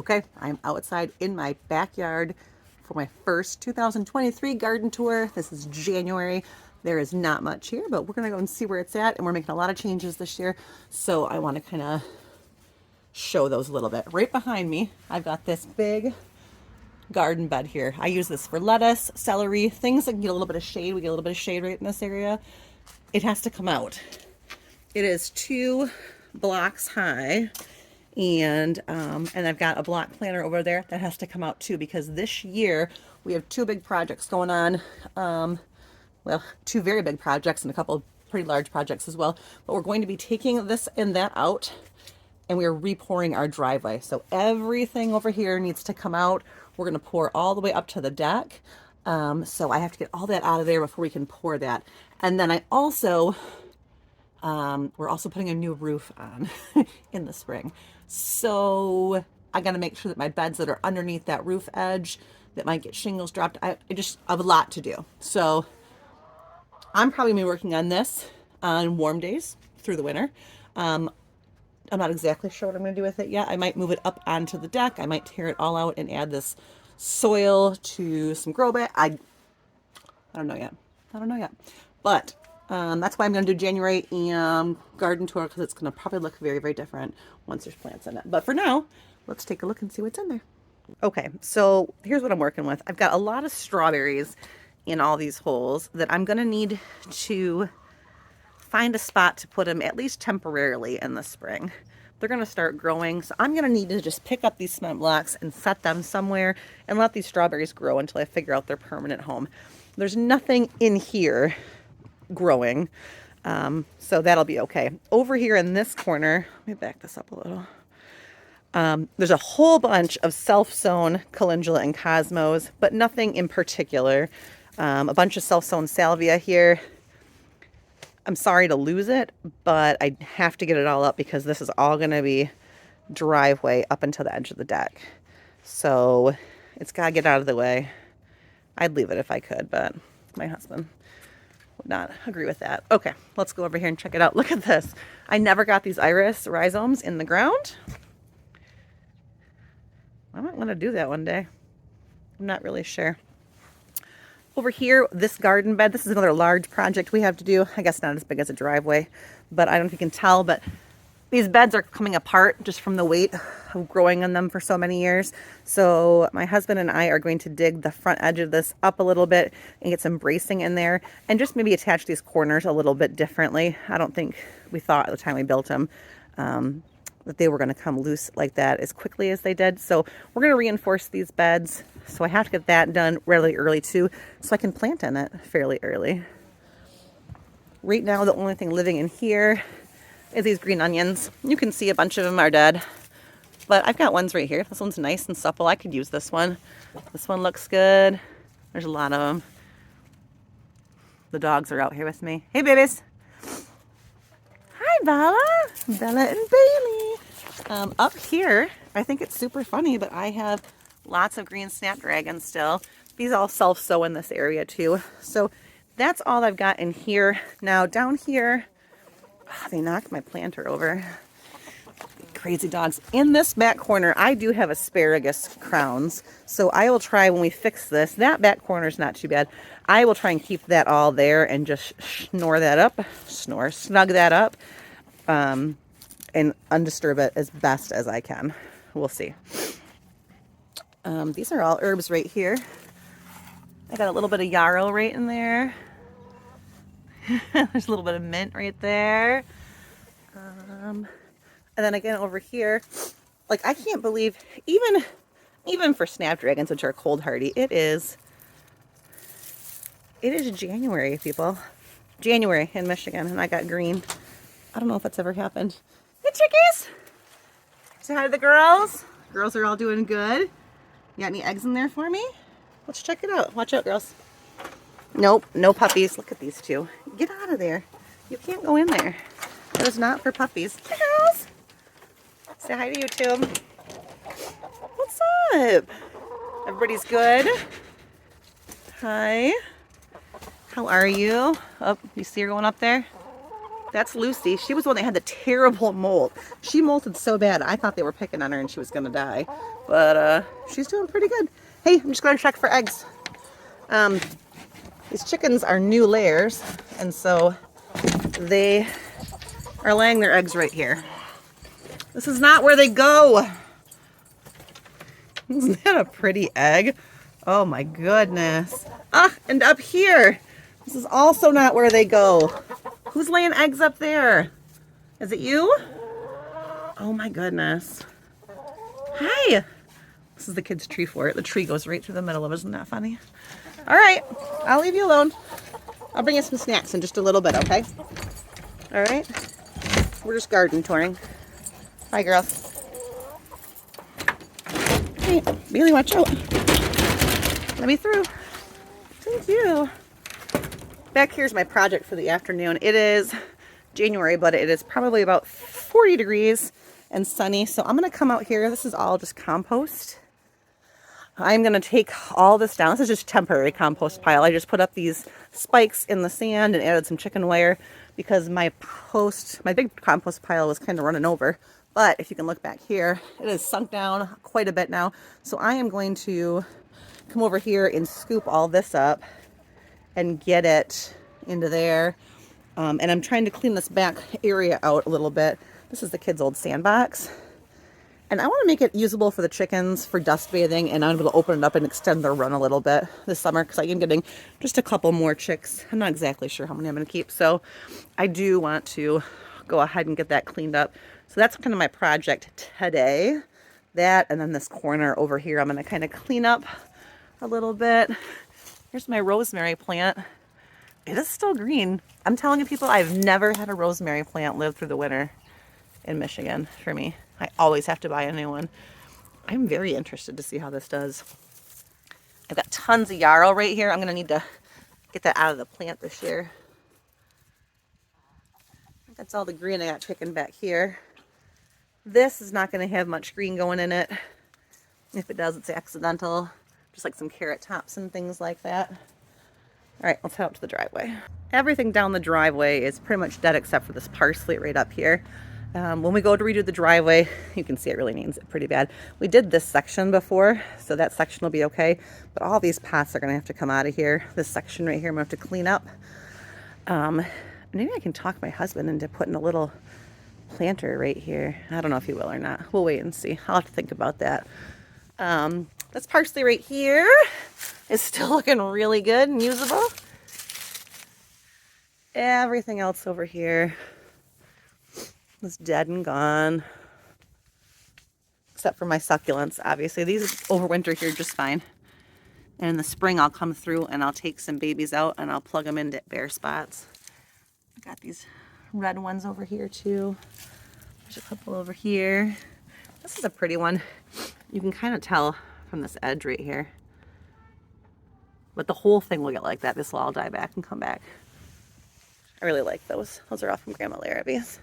Okay, I'm outside in my backyard for my first 2023 garden tour. This is January. There is not much here, but we're gonna go and see where it's at. And we're making a lot of changes this year. So I wanna kind of show those a little bit. Right behind me, I've got this big garden bed here. I use this for lettuce, celery, things that can get a little bit of shade. We get a little bit of shade right in this area. It has to come out. It is 2 blocks high. And I've got a block planter over there that has to come out too, because this year we have 2 big projects going on. Well, 2 very big projects and a couple of pretty large projects as well. But we're going to be taking this and that out, and we are repouring our driveway. So everything over here needs to come out. We're going to pour all the way up to the deck. So I have to get all that out of there before we can pour that. And then we're also putting a new roof on in the spring. So I got to make sure that my beds that are underneath that roof edge that might get shingles dropped, I just have a lot to do. So I'm probably going to be working on this on warm days through the winter. I'm not exactly sure what I'm going to do with it yet. I might move it up onto the deck. I might tear it all out and add this soil to some grow bag. I don't know yet. But that's why I'm going to do January and garden tour, because it's going to probably look very, very different once there's plants in it. But for now, let's take a look and see what's in there. Okay, so here's what I'm working with. I've got a lot of strawberries in all these holes that I'm going to need to find a spot to put them at least temporarily in the spring. They're going to start growing, so I'm going to need to just pick up these cement blocks and set them somewhere and let these strawberries grow until I figure out their permanent home. There's nothing in here growing, so that'll be okay. Over here in this corner, let me back this up a little. There's a whole bunch of self-sown calendula and cosmos, but nothing in particular. A bunch of self-sown salvia here. I'm sorry to lose it, but I have to get it all up because this is all going to be driveway up until the edge of the deck. So it's got to get out of the way. I'd leave it if I could, but my husband would not agree with that. Okay, let's go over here and check it out. Look at this. I never got these iris rhizomes in the ground. I might want to do that one day. I'm not really sure. Over here, this garden bed, this is another large project we have to do. I guess not as big as a driveway, but I don't know if you can tell, but these beds are coming apart just from the weight of growing on them for so many years. So my husband and I are going to dig the front edge of this up a little bit and get some bracing in there and just maybe attach these corners a little bit differently. I don't think we thought at the time we built them that they were going to come loose like that as quickly as they did. So we're going to reinforce these beds. So I have to get that done really early too, so I can plant in it fairly early. Right now, the only thing living in here is these green onions. You can see a bunch of them are dead, but I've got ones right here. This one's nice and supple. I could use this one. This one looks good. There's a lot of them. The dogs are out here with me. Hey, babies. Hi, Bella and Bailey. Up here, I think it's super funny, but I have lots of green snapdragons still. These all self-sow in this area too. So that's all I've got in here. Now down here, they knocked my planter over. Crazy dogs. In this back corner, I do have asparagus crowns. So I will try when we fix this. That back corner is not too bad. I will try and keep that all there and just snug that up. And undisturb it as best as I can. We'll see. These are all herbs right here. I got a little bit of yarrow right in there. There's a little bit of mint right there. And then again over here, like I can't believe, even for snapdragons, which are cold hardy, it is January, people. January in Michigan, and I got green. I don't know if that's ever happened. Hey, chickies! Say hi to the girls. Girls are all doing good. You got any eggs in there for me? Let's check it out. Watch out, girls. Nope, no puppies. Look at these two. Get out of there. You can't go in there. That is not for puppies. Hey, girls. Say hi to YouTube. What's up? Everybody's good? Hi. How are you? Oh, you see her going up there? That's Lucy. She was the one that had the terrible molt. She molted so bad, I thought they were picking on her and she was going to die. But she's doing pretty good. Hey, I'm just going to check for eggs. These chickens are new layers, and so they are laying their eggs right here. This is not where they go. Isn't that a pretty egg? Oh my goodness. Ah, and up here. This is also not where they go. Who's laying eggs up there? Is it you? Oh my goodness. Hi. This is the kids' tree fort. The tree goes right through the middle of it. Isn't that funny? All right. I'll leave you alone. I'll bring you some snacks in just a little bit, okay? All right. We're just garden touring. Bye, girls. Hey, Bailey, watch out. Let me through. Thank you. Back here's my project for the afternoon. It is January, but it is probably about 40 degrees and sunny. So I'm going to come out here. This is all just compost. I'm going to take all this down. This is just temporary compost pile. I just put up these spikes in the sand and added some chicken wire because my big compost pile was kind of running over. But if you can look back here, it has sunk down quite a bit now. So I am going to come over here and scoop all this up and get it into there. And I'm trying to clean this back area out a little bit. This is the kids' old sandbox. And I want to make it usable for the chickens for dust bathing, and I'm able to open it up and extend their run a little bit this summer because I am getting just a couple more chicks. I'm not exactly sure how many I'm going to keep. So I do want to go ahead and get that cleaned up. So that's kind of my project today. That, and then this corner over here, I'm going to kind of clean up a little bit. Here's my rosemary plant. It is still green. I'm telling you people, I've never had a rosemary plant live through the winter in Michigan for me. I always have to buy a new one. I'm very interested to see how this does. I've got tons of yarrow right here. I'm going to need to get that out of the plant this year. That's all the green I got taken back here. This is not going to have much green going in it. If it does, it's accidental. Just like some carrot tops and things like that. All right, let's head out to the driveway. Everything down the driveway is pretty much dead except for this parsley right up here. When we go to redo the driveway, you can see it really needs it pretty bad. We did this section before, so that section will be okay. But all these pots are going to have to come out of here. This section right here I'm going to have to clean up. Maybe I can talk my husband into putting a little planter right here. I don't know if he will or not. We'll wait and see. I'll have to think about that. This parsley right here is still looking really good and usable. Everything else over here was dead and gone. Except for my succulents, obviously. These overwinter here just fine. And in the spring I'll come through and I'll take some babies out and I'll plug them into bare spots. I got these red ones over here too. There's a couple over here. This is a pretty one. You can kind of tell from this edge right here. But the whole thing will get like that. This will all die back and come back. I really like those. Those are all from Grandma Larrabee's.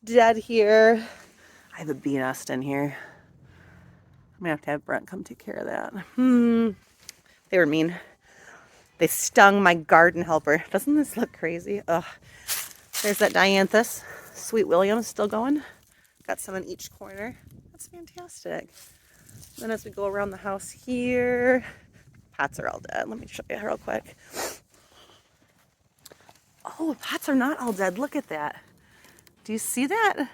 Dead here. I have a bee nest in here. I'm gonna have to have Brent come take care of that. They were mean. They stung my garden helper. Doesn't this look crazy? Ugh. There's that dianthus. Sweet William's still going. Got some in each corner. That's fantastic. Then as we go around the house here, pots are all dead. Let me show you real quick. Oh, pots are not all dead. Look at that. Do you see that?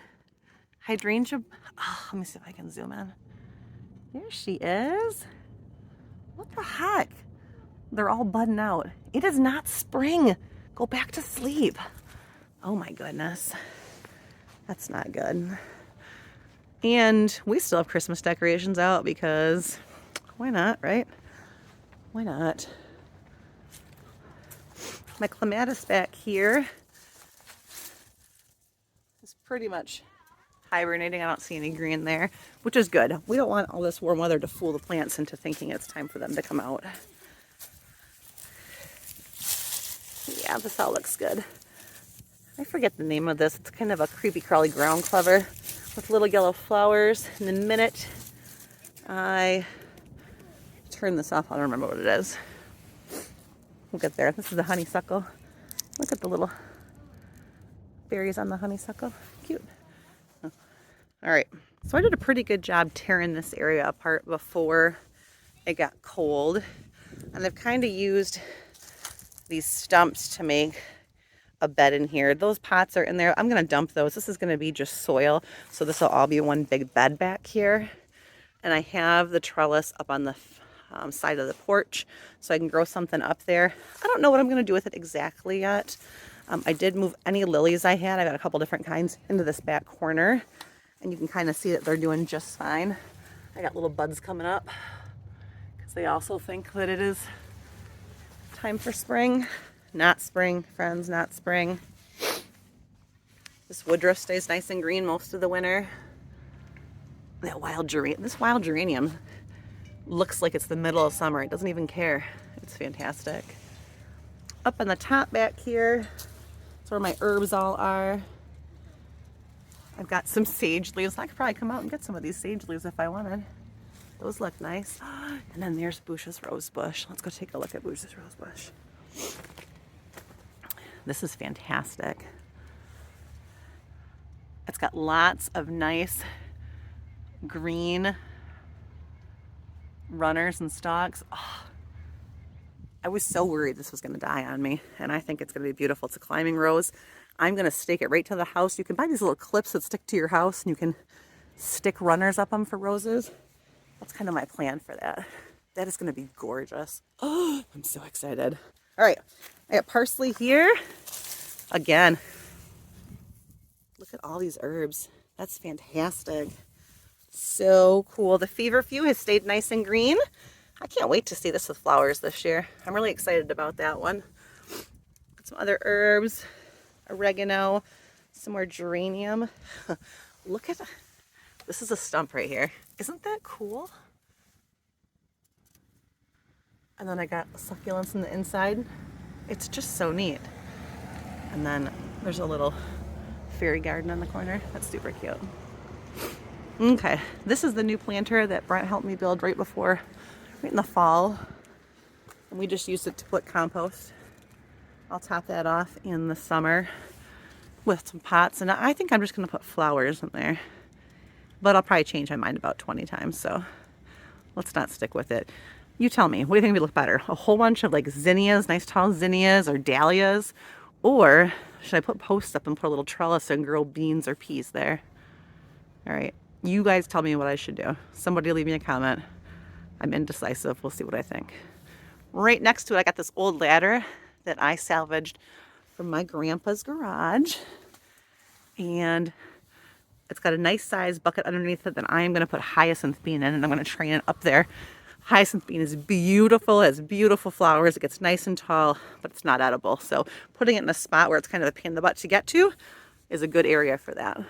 Hydrangea. Oh, let me see if I can zoom in. There she is. What the heck? They're all budding out. It is not spring. Go back to sleep. Oh my goodness. That's not good. And we still have Christmas decorations out because why not, right? Why not? My clematis back here is pretty much hibernating. I don't see any green there, which is good. We don't want all this warm weather to fool the plants into thinking it's time for them to come out. Yeah, this all looks good. I forget the name of this. It's kind of a creepy crawly ground clover with little yellow flowers. In a minute, I turn this off. I don't remember what it is. We'll get there. This is the honeysuckle. Look at the little berries on the honeysuckle. Cute. Oh. All right. So I did a pretty good job tearing this area apart before it got cold. And I've kind of used these stumps to make a bed in here. Those pots are in there. I'm going to dump those. This is going to be just soil. So this will all be one big bed back here. And I have the trellis up on the side of the porch so I can grow something up there. I don't know what I'm going to do with it exactly yet. I did move any lilies I had. I got a couple different kinds into this back corner. And you can kind of see that they're doing just fine. I got little buds coming up because they also think that it is time for spring. Not spring, friends, not spring. This woodruff stays nice and green most of the winter. That wild geranium, this wild geranium looks like it's the middle of summer. It doesn't even care. It's fantastic. Up on the top back here, that's where my herbs all are. I've got some sage leaves. I could probably come out and get some of these sage leaves if I wanted. Those look nice. And then there's Bush's rose bush. Let's go take a look at Bush's rose bush. This is fantastic. It's got lots of nice green runners and stalks. Oh, I was so worried this was going to die on me, and I think it's going to be beautiful. It's a climbing rose. I'm going to stake it right to the house. You can buy these little clips that stick to your house, and you can stick runners up them for roses. That's kind of my plan for that. That is going to be gorgeous. Oh, I'm so excited. All right, I got parsley here. Again, look at all these herbs. That's fantastic. So cool. The feverfew has stayed nice and green. I can't wait to see this with flowers this year. I'm really excited about that one. Got some other herbs, oregano, some more geranium. Look at this is a stump right here. Isn't that cool? And then I got succulents in the inside. It's just so neat. And then there's a little fairy garden in the corner. That's super cute. Okay, this is the new planter that Brent helped me build right in the fall. And we just used it to put compost. I'll top that off in the summer with some pots. And I think I'm just going to put flowers in there. But I'll probably change my mind about 20 times, so let's not stick with it. You tell me, what do you think would look better? A whole bunch of like zinnias, nice tall zinnias or dahlias? Or should I put posts up and put a little trellis and grow beans or peas there? All right, you guys tell me what I should do. Somebody leave me a comment. I'm indecisive. We'll see what I think. Right next to it, I got this old ladder that I salvaged from my grandpa's garage. And it's got a nice size bucket underneath it that I am going to put hyacinth bean in, and I'm going to train it up there. Hyacinth bean is beautiful, it has beautiful flowers, it gets nice and tall, but it's not edible. So putting it in a spot where it's kind of a pain in the butt to get to is a good area for that.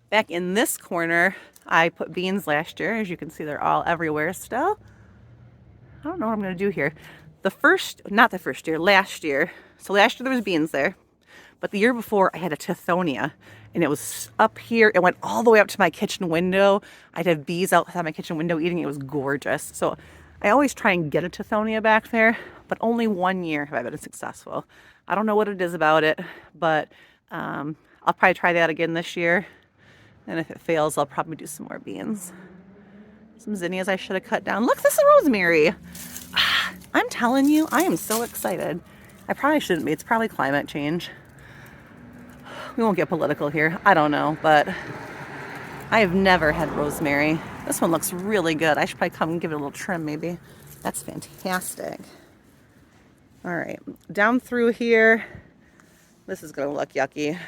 Back in this corner, I put beans last year. As you can see, they're all everywhere still. I don't know what I'm going to do here. Last year. So last year there was beans there. But the year before, I had a tithonia, and it was up here. It went all the way up to my kitchen window. I'd have bees outside my kitchen window eating. It was gorgeous. So I always try and get a tithonia back there, but only one year have I been successful. I don't know what it is about it, but I'll probably try that again this year. And if it fails, I'll probably do some more beans. Some zinnias I should have cut down. Look, this is rosemary. I'm telling you, I am so excited. I probably shouldn't be. It's probably climate change. We won't get political here. I don't know, but I have never had rosemary. This one looks really good. I should probably come and give it a little trim maybe. That's fantastic. All right, down through here. This is gonna look yucky.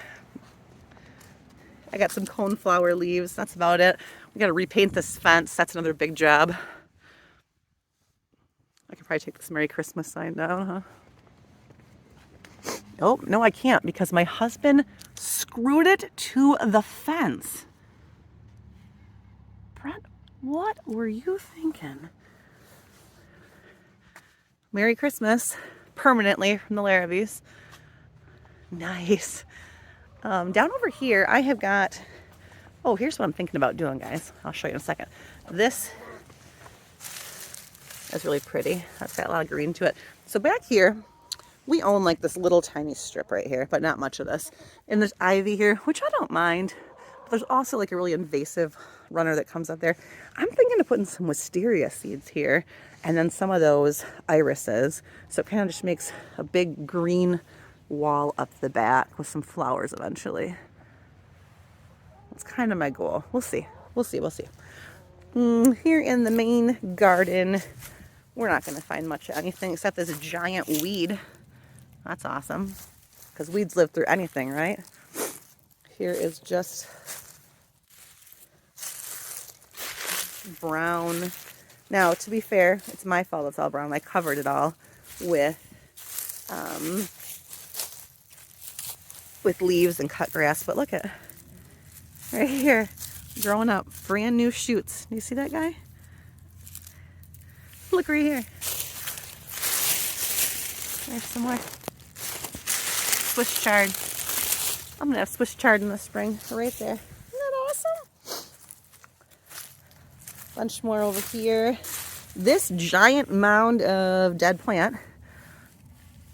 I got some coneflower leaves. That's about it. We got to repaint this fence. That's another big job. I could probably take this Merry Christmas sign down, huh? Oh, no, I can't because my husband screwed it to the fence. Brent, what were you thinking? Merry Christmas, permanently from the Larrabees. Nice. Down over here, I have got, oh, here's what I'm thinking about doing, guys. I'll show you in a second. This is really pretty. That's got a lot of green to it. So back here, We own like this little tiny strip right here, but not much of this. And there's ivy here, which I don't mind. But there's also like a really invasive runner that comes up there. I'm thinking of putting some wisteria seeds here and then some of those irises. So it kind of just makes a big green wall up the back with some flowers eventually. That's kind of my goal. We'll see. We'll see. We'll see. Here in the main garden, we're not going to find much of anything except this giant weed. That's awesome, because weeds live through anything, right? Here is just brown. Now, to be fair, it's my fault it's all brown. I covered it all with leaves and cut grass. But look at right here, growing up, brand new shoots. Do you see that guy? Look right here. There's some more Swiss chard. I'm gonna have Swiss chard in the spring, right there. Isn't that awesome? Bunch more over here. This giant mound of dead plant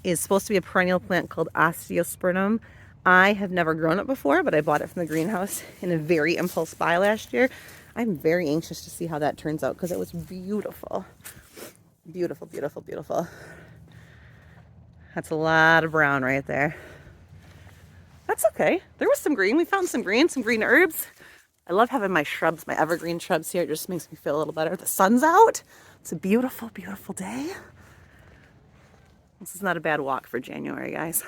is supposed to be a perennial plant called Osteospermum. I have never grown it before, but I bought it from the greenhouse in a very impulse buy last year. I'm very anxious to see how that turns out because it was beautiful. Beautiful, beautiful, beautiful. That's a lot of brown right there. That's okay. There was some green. We found some green herbs. I love having my shrubs, my evergreen shrubs here. It just makes me feel a little better. The sun's out. It's a beautiful, beautiful day. This is not a bad walk for January, guys.